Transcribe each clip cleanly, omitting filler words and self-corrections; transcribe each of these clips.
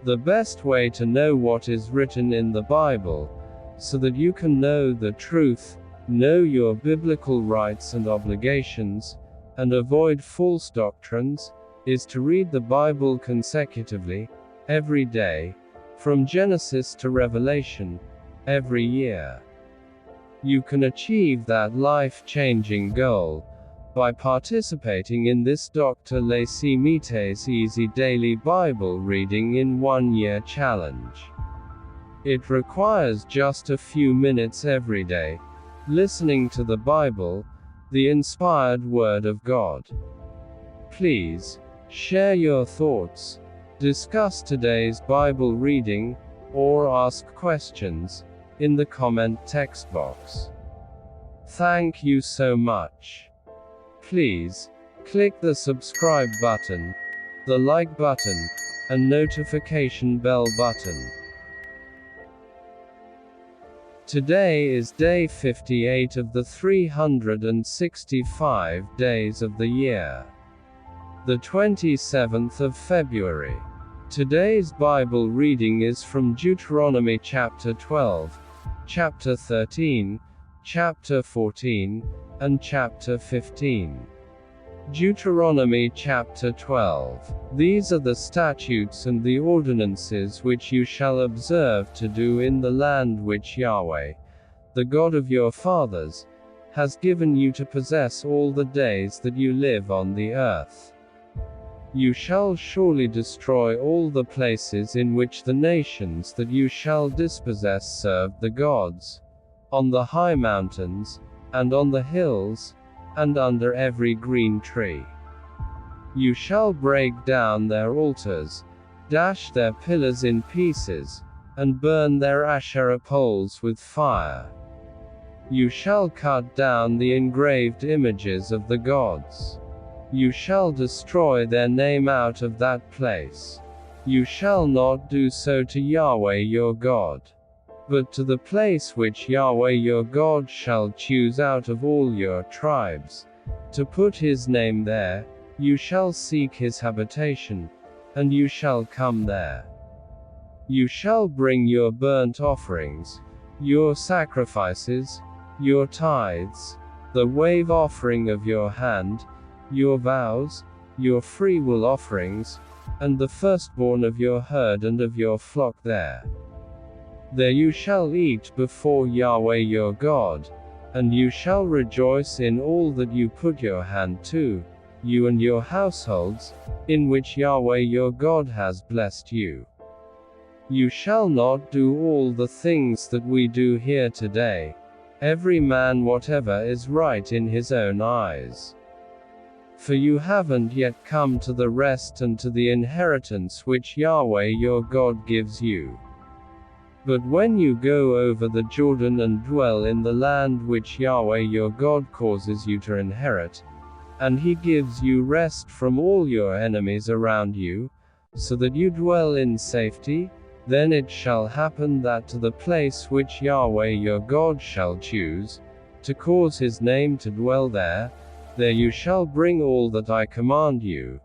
The best way to know what is written in the Bible, so that you can know the truth, know your biblical rights and obligations, and avoid false doctrines, is to read the Bible consecutively, every day, from Genesis to Revelation, every year. You can achieve that life-changing goal by participating in this Dr. Leesi Mitee's Easy Daily Bible Reading in 1 Year Challenge. It requires just a few minutes every day, listening to the Bible, the inspired Word of God. Please, share your thoughts, discuss today's Bible reading, or ask questions, in the comment text box. Thank you so much. Please, click the subscribe button, the like button, and notification bell button. Today is day 58 of the 365 days of the year. The 27th of February. Today's Bible reading is from Deuteronomy chapter 12, chapter 13, chapter 14, and chapter 15. Deuteronomy chapter 12. These are the statutes and the ordinances which you shall observe to do in the land which Yahweh, the God of your fathers, has given you to possess all the days that you live on the earth. You shall surely destroy all the places in which the nations that you shall dispossess served the gods, on the high mountains, and on the hills, and under every green tree. You shall break down their altars, dash their pillars in pieces, and burn their Asherah poles with fire. You shall cut down the engraved images of the gods. You shall destroy their name out of that place. You shall not do so to Yahweh your God. But to the place which Yahweh your God shall choose out of all your tribes, to put his name there, you shall seek his habitation, and you shall come there. You shall bring your burnt offerings, your sacrifices, your tithes, the wave offering of your hand, your vows, your freewill offerings, and the firstborn of your herd and of your flock there. There you shall eat before Yahweh your God, and you shall rejoice in all that you put your hand to, you and your households, in which Yahweh your God has blessed you. You shall not do all the things that we do here today, every man whatever is right in his own eyes. For you haven't yet come to the rest and to the inheritance which Yahweh your God gives you. But when you go over the Jordan and dwell in the land which Yahweh your God causes you to inherit, and he gives you rest from all your enemies around you, so that you dwell in safety, then it shall happen that to the place which Yahweh your God shall choose, to cause his name to dwell there, there you shall bring all that I command you,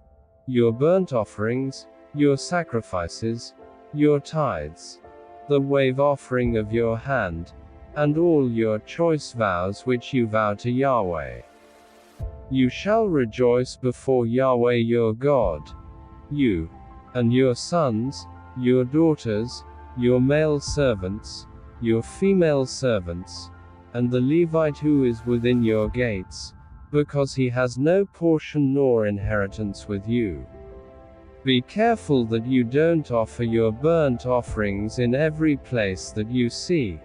your burnt offerings, your sacrifices, your tithes, the wave offering of your hand, and all your choice vows which you vow to Yahweh. You shall rejoice before Yahweh your God, you, and your sons, your daughters, your male servants, your female servants, and the Levite who is within your gates, because he has no portion nor inheritance with you. Be careful that you don't offer your burnt offerings in every place that you see,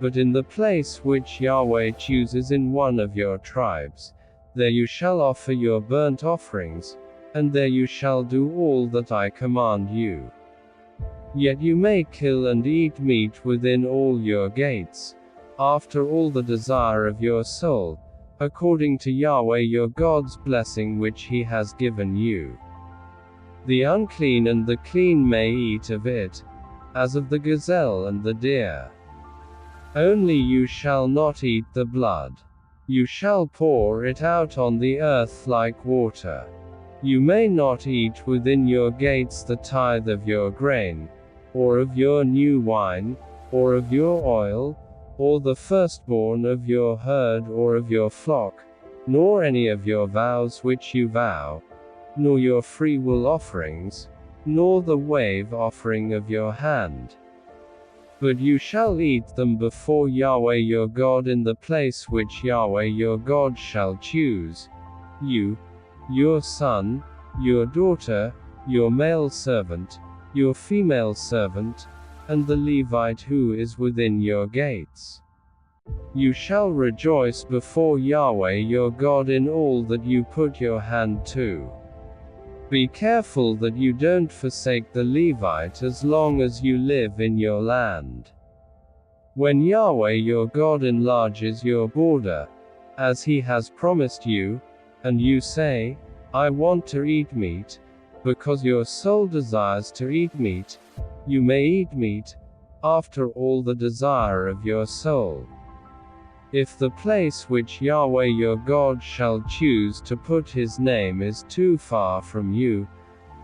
but in the place which Yahweh chooses in one of your tribes, there you shall offer your burnt offerings, and there you shall do all that I command you. Yet you may kill and eat meat within all your gates, after all the desire of your soul, according to Yahweh your God's blessing which he has given you. The unclean and the clean may eat of it, as of the gazelle and the deer. Only you shall not eat the blood. You shall pour it out on the earth like water. You may not eat within your gates the tithe of your grain, or of your new wine, or of your oil, or the firstborn of your herd or of your flock, nor any of your vows which you vow, nor your freewill offerings, nor the wave offering of your hand. But you shall eat them before Yahweh your God in the place which Yahweh your God shall choose, you, your son, your daughter, your male servant, your female servant, and the Levite who is within your gates. You shall rejoice before Yahweh your God in all that you put your hand to. Be careful that you don't forsake the Levite as long as you live in your land. When Yahweh your God enlarges your border, as he has promised you, and you say, I want to eat meat, because your soul desires to eat meat, you may eat meat, after all the desire of your soul. If the place which Yahweh your God shall choose to put his name is too far from you,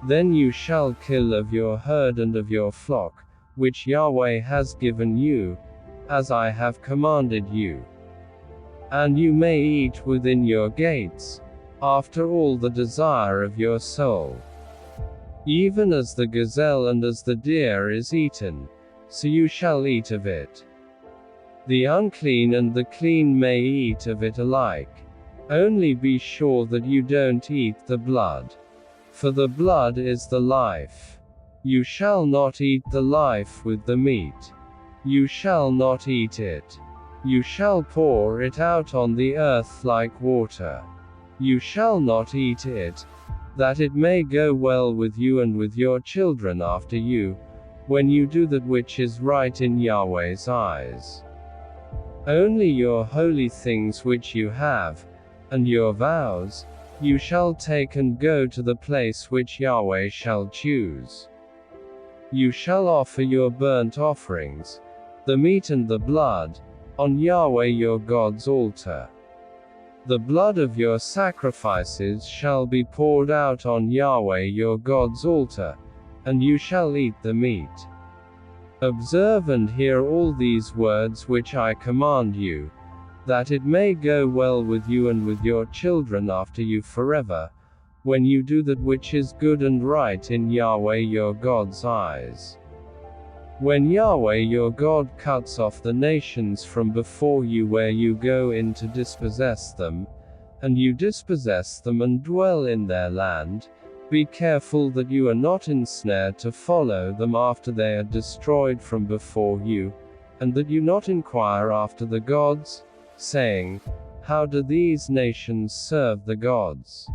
then you shall kill of your herd and of your flock, which Yahweh has given you, as I have commanded you. And you may eat within your gates, after all the desire of your soul. Even as the gazelle and as the deer is eaten, so you shall eat of it. The unclean and the clean may eat of it alike. Only be sure that you don't eat the blood. For the blood is the life. You shall not eat the life with the meat. You shall not eat it. You shall pour it out on the earth like water. You shall not eat it, that it may go well with you and with your children after you, when you do that which is right in Yahweh's eyes. Only your holy things which you have, and your vows, you shall take and go to the place which Yahweh shall choose. You shall offer your burnt offerings, the meat and the blood, on Yahweh your God's altar. The blood of your sacrifices shall be poured out on Yahweh your God's altar, and you shall eat the meat. Observe and hear all these words which I command you, that it may go well with you and with your children after you forever, when you do that which is good and right in Yahweh your God's eyes. When Yahweh your God cuts off the nations from before you where you go in to dispossess them, and you dispossess them and dwell in their land, be careful that you are not ensnared to follow them after they are destroyed from before you, and that you not inquire after the gods, saying, how do these nations serve the gods?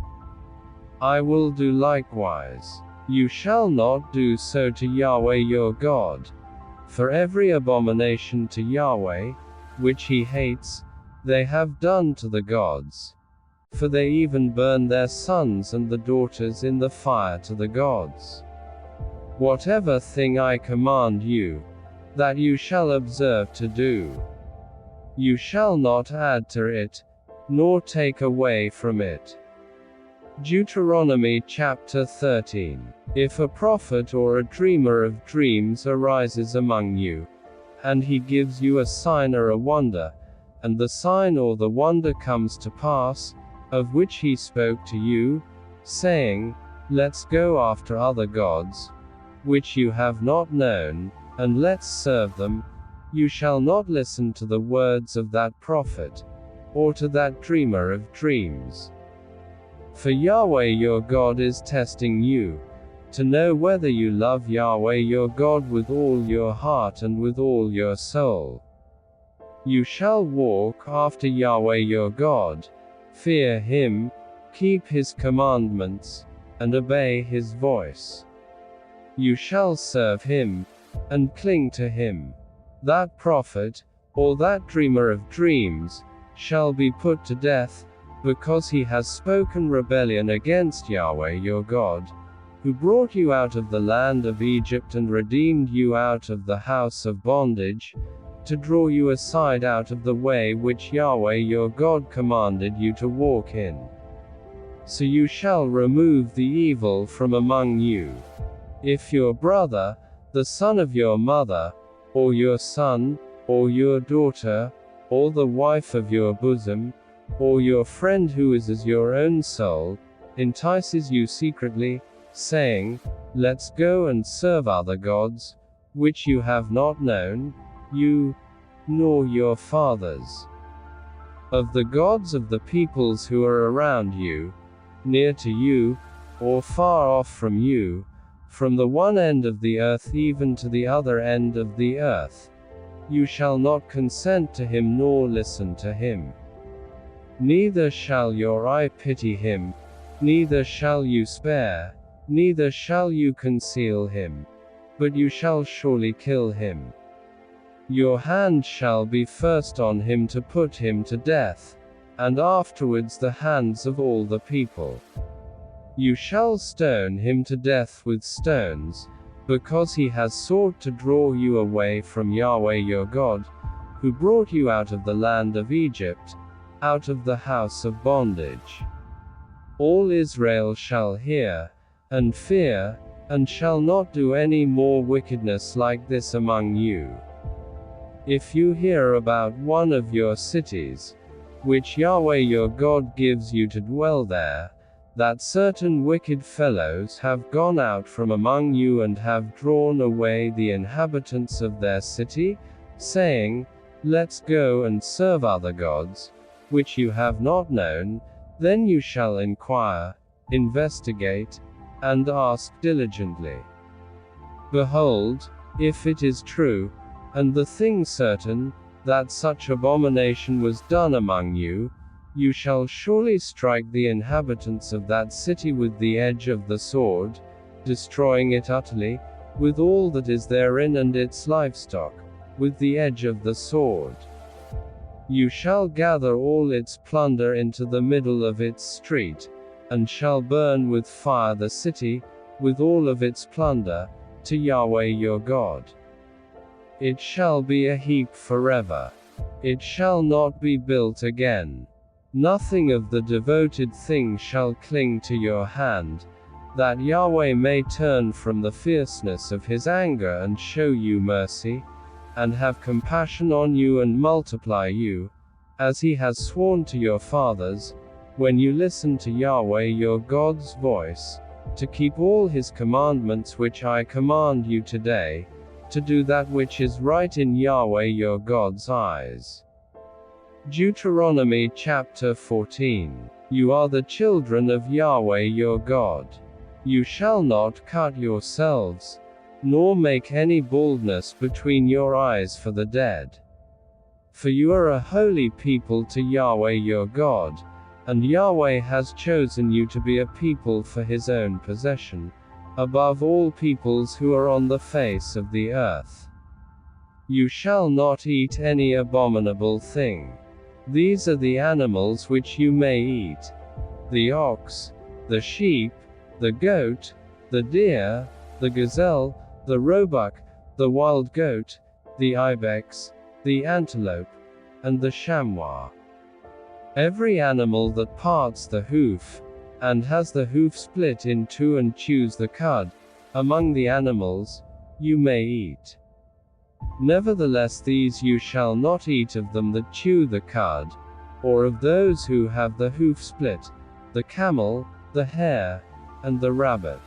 I will do likewise. You shall not do so to Yahweh your God. For every abomination to Yahweh, which he hates, they have done to the gods. For they even burn their sons and the daughters in the fire to the gods. Whatever thing I command you, that you shall observe to do. You shall not add to it, nor take away from it. Deuteronomy chapter 13. If a prophet or a dreamer of dreams arises among you, and he gives you a sign or a wonder, and the sign or the wonder comes to pass, of which he spoke to you, saying, let's go after other gods, which you have not known, and let's serve them, you shall not listen to the words of that prophet, or to that dreamer of dreams. For Yahweh your God is testing you, to know whether you love Yahweh your God with all your heart and with all your soul. You shall walk after Yahweh your God, fear him, keep his commandments, and obey his voice. You shall serve him, and cling to him. That prophet, or that dreamer of dreams, shall be put to death, because he has spoken rebellion against Yahweh your God, who brought you out of the land of Egypt and redeemed you out of the house of bondage, to draw you aside out of the way which Yahweh your God commanded you to walk in. so you shall remove the evil from among you. If your brother, the son of your mother, or your son, or your daughter, or the wife of your bosom, or your friend who is as your own soul, entices you secretly, saying, Let's go and serve other gods, which you have not known, you, nor your fathers, of the gods of the peoples who are around you, near to you, or far off from you, from the one end of the earth even to the other end of the earth, you shall not consent to him nor listen to him. Neither shall your eye pity him, neither shall you spare, neither shall you conceal him, but you shall surely kill him. Your hand shall be first on him to put him to death, and afterwards the hands of all the people. You shall stone him to death with stones, because he has sought to draw you away from Yahweh your God, who brought you out of the land of Egypt, out of the house of bondage. All Israel shall hear, and fear, and shall not do any more wickedness like this among you. If you hear about one of your cities, which Yahweh your God gives you to dwell there, that certain wicked fellows have gone out from among you and have drawn away the inhabitants of their city, saying, Let's go and serve other gods, which you have not known, then you shall inquire, investigate, and ask diligently. Behold, if it is true, and the thing certain, that such abomination was done among you, you shall surely strike the inhabitants of that city with the edge of the sword, destroying it utterly, with all that is therein and its livestock, with the edge of the sword. You shall gather all its plunder into the middle of its street, and shall burn with fire the city, with all of its plunder, to Yahweh your God. It shall be a heap forever. It shall not be built again. Nothing of the devoted thing shall cling to your hand, that Yahweh may turn from the fierceness of his anger and show you mercy, and have compassion on you and multiply you, as he has sworn to your fathers, when you listen to Yahweh your God's voice, to keep all his commandments which I command you today, to do that which is right in Yahweh your God's eyes. Deuteronomy chapter 14. You are the children of Yahweh your God. You shall not cut yourselves, nor make any baldness between your eyes for the dead. For you are a holy people to Yahweh your God, and Yahweh has chosen you to be a people for his own possession, above all peoples who are on the face of the earth. You shall not eat any abominable thing. These are the animals which you may eat: the ox, the sheep, the goat, the deer, the gazelle, the roebuck, the wild goat, the ibex, the antelope, and the chamois. Every animal that parts the hoof, and has the hoof split in two and chews the cud, among the animals, you may eat. Nevertheless these you shall not eat of them that chew the cud, or of those who have the hoof split, the camel, the hare, and the rabbit.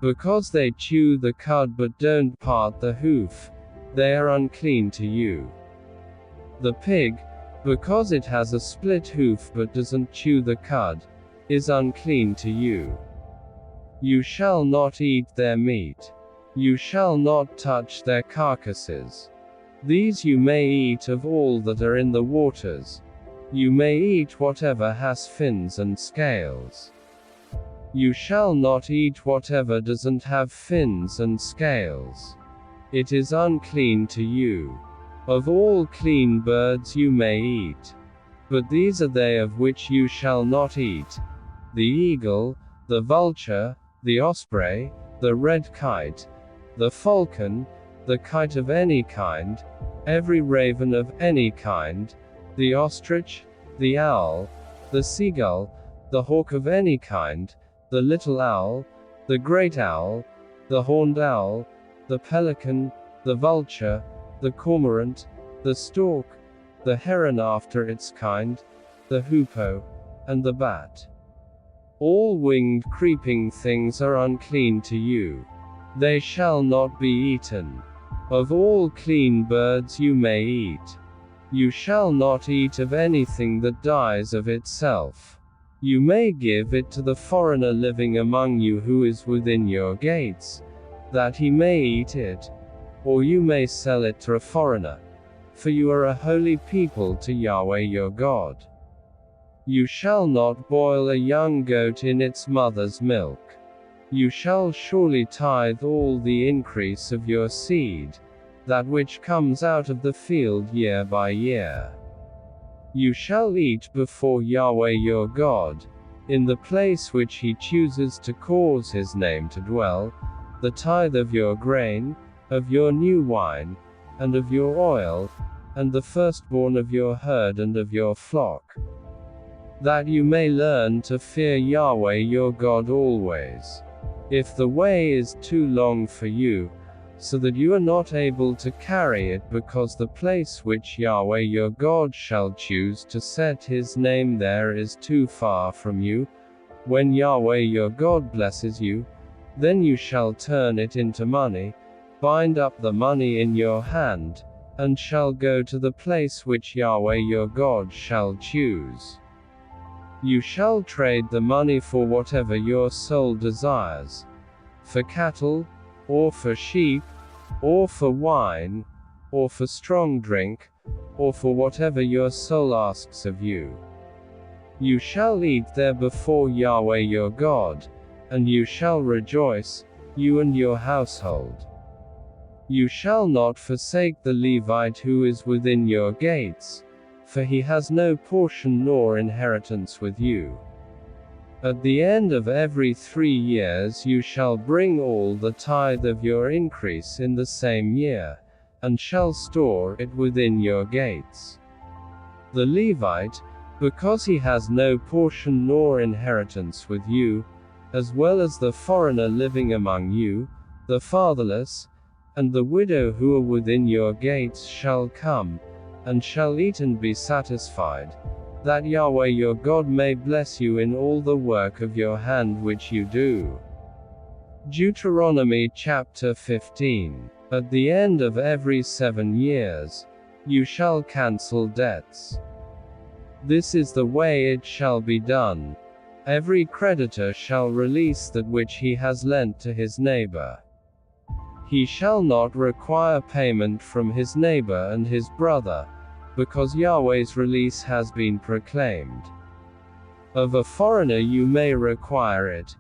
Because they chew the cud but don't part the hoof, they are unclean to you. The pig, because it has a split hoof but doesn't chew the cud, is unclean to you. You shall not eat their meat. You shall not touch their carcasses. These you may eat of all that are in the waters. You may eat whatever has fins and scales. You shall not eat whatever doesn't have fins and scales. It is unclean to you. Of all clean birds you may eat. But these are they of which you shall not eat: the eagle, the vulture, the osprey, the red kite, the falcon, the kite of any kind, every raven of any kind, the ostrich, the owl, the seagull, the hawk of any kind, the little owl, the great owl, the horned owl, the pelican, the vulture, the cormorant, the stork, the heron after its kind, the hoopoe, and the bat. All winged creeping things are unclean to you. They shall not be eaten. Of all clean birds you may eat. You shall not eat of anything that dies of itself. You may give it to the foreigner living among you who is within your gates, that he may eat it, or you may sell it to a foreigner, for you are a holy people to Yahweh your God. You shall not boil a young goat in its mother's milk. You shall surely tithe all the increase of your seed, that which comes out of the field year by year. You shall eat before Yahweh your God, in the place which he chooses to cause his name to dwell, the tithe of your grain, of your new wine, and of your oil, and the firstborn of your herd and of your flock, that you may learn to fear Yahweh your God always. If the way is too long for you, so that you are not able to carry it because the place which Yahweh your God shall choose to set his name there is too far from you, when Yahweh your God blesses you, then you shall turn it into money, bind up the money in your hand, and shall go to the place which Yahweh your God shall choose. You shall trade the money for whatever your soul desires, for cattle, or for sheep, or for wine, or for strong drink, or for whatever your soul asks of you. You shall eat there before Yahweh your God, and you shall rejoice, you and your household. You shall not forsake the Levite who is within your gates, for he has no portion nor inheritance with you. At the end of every 3 years you shall bring all the tithe of your increase in the same year, and shall store it within your gates. The Levite, because he has no portion nor inheritance with you, as well as the foreigner living among you, the fatherless, and the widow who are within your gates shall come, and shall eat and be satisfied, that Yahweh your God may bless you in all the work of your hand which you do. Deuteronomy chapter 15. At the end of every 7 years, you shall cancel debts. This is the way it shall be done. Every creditor shall release that which he has lent to his neighbor. He shall not require payment from his neighbor and his brother, because Yahweh's release has been proclaimed. Of a foreigner you may require it,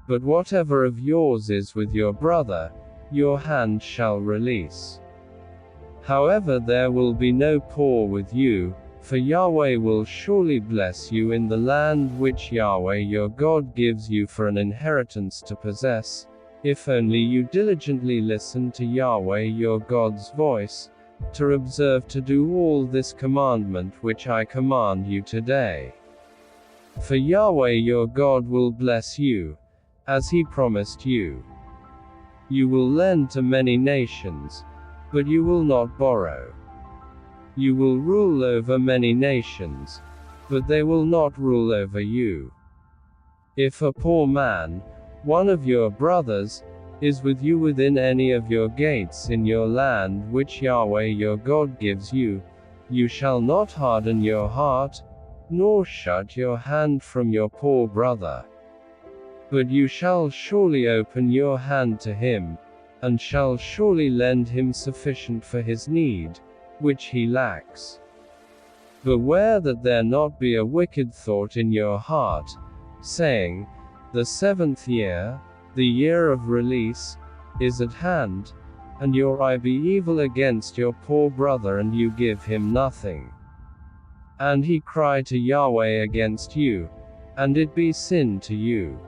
but whatever of yours is with your brother, your hand shall release. However, there will be no poor with you, for Yahweh will surely bless you in the land which Yahweh your God gives you for an inheritance to possess, if only you diligently listen to Yahweh your God's voice, to observe to do all this commandment which I command you today. For Yahweh your God will bless you, as he promised you. You will lend to many nations, but you will not borrow. You will rule over many nations, but they will not rule over you. If a poor man, one of your brothers, is with you within any of your gates in your land which Yahweh your God gives you, you shall not harden your heart, nor shut your hand from your poor brother. But you shall surely open your hand to him, and shall surely lend him sufficient for his need, which he lacks. Beware that there not be a wicked thought in your heart, saying, the 7th year, the year of release, is at hand, and your eye be evil against your poor brother and you give him nothing. And he cry to Yahweh against you, and it be sin to you.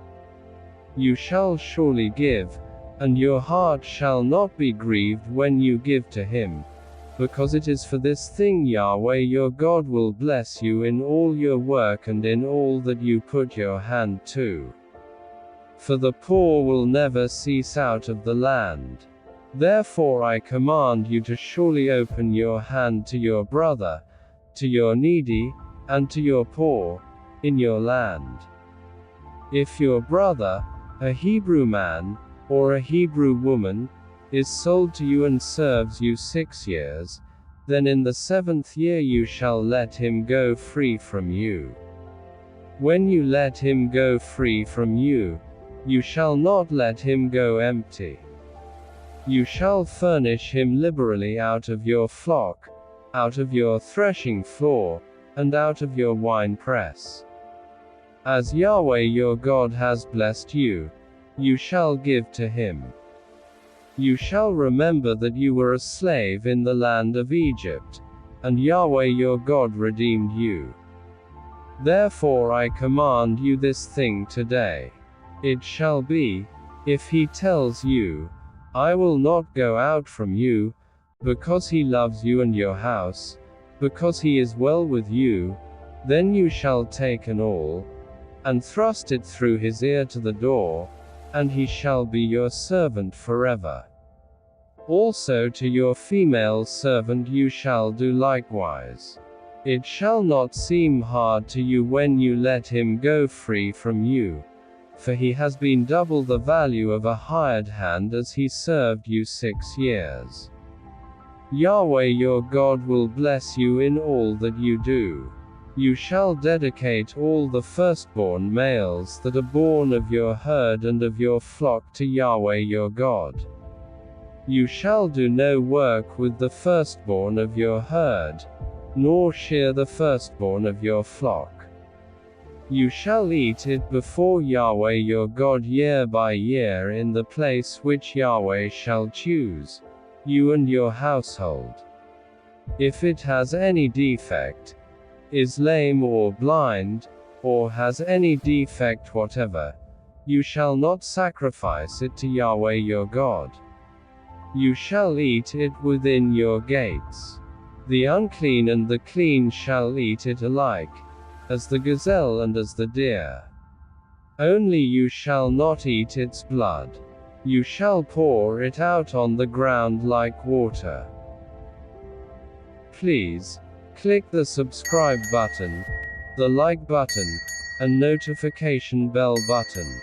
You shall surely give, and your heart shall not be grieved when you give to him, because it is for this thing Yahweh your God will bless you in all your work and in all that you put your hand to. For the poor will never cease out of the land. Therefore I command you to surely open your hand to your brother, to your needy, and to your poor, in your land. If your brother, a Hebrew man, or a Hebrew woman, is sold to you and serves you 6 years, then in the 7th year you shall let him go free from you. When you let him go free from you, you shall not let him go empty. You shall furnish him liberally out of your flock, out of your threshing floor, and out of your winepress. As Yahweh your God has blessed you, you shall give to him. You shall remember that you were a slave in the land of Egypt, and Yahweh your God redeemed you. Therefore I command you this thing today. It shall be, if he tells you, I will not go out from you, because he loves you and your house, because he is well with you, then you shall take an awl, and thrust it through his ear to the door, and he shall be your servant forever. Also to your female servant you shall do likewise. It shall not seem hard to you when you let him go free from you, for he has been double the value of a hired hand as he served you 6 years. Yahweh your God will bless you in all that you do. You shall dedicate all the firstborn males that are born of your herd and of your flock to Yahweh your God. You shall do no work with the firstborn of your herd, nor shear the firstborn of your flock. You shall eat it before Yahweh your God year by year in the place which Yahweh shall choose, you and your household. If it has any defect, is lame or blind, or has any defect whatever, you shall not sacrifice it to Yahweh your God. You shall eat it within your gates. The unclean and the clean shall eat it alike, as the gazelle and as the deer. Only you shall not eat its blood. You shall pour it out on the ground like water. Please click the subscribe button, the like button, and notification bell button.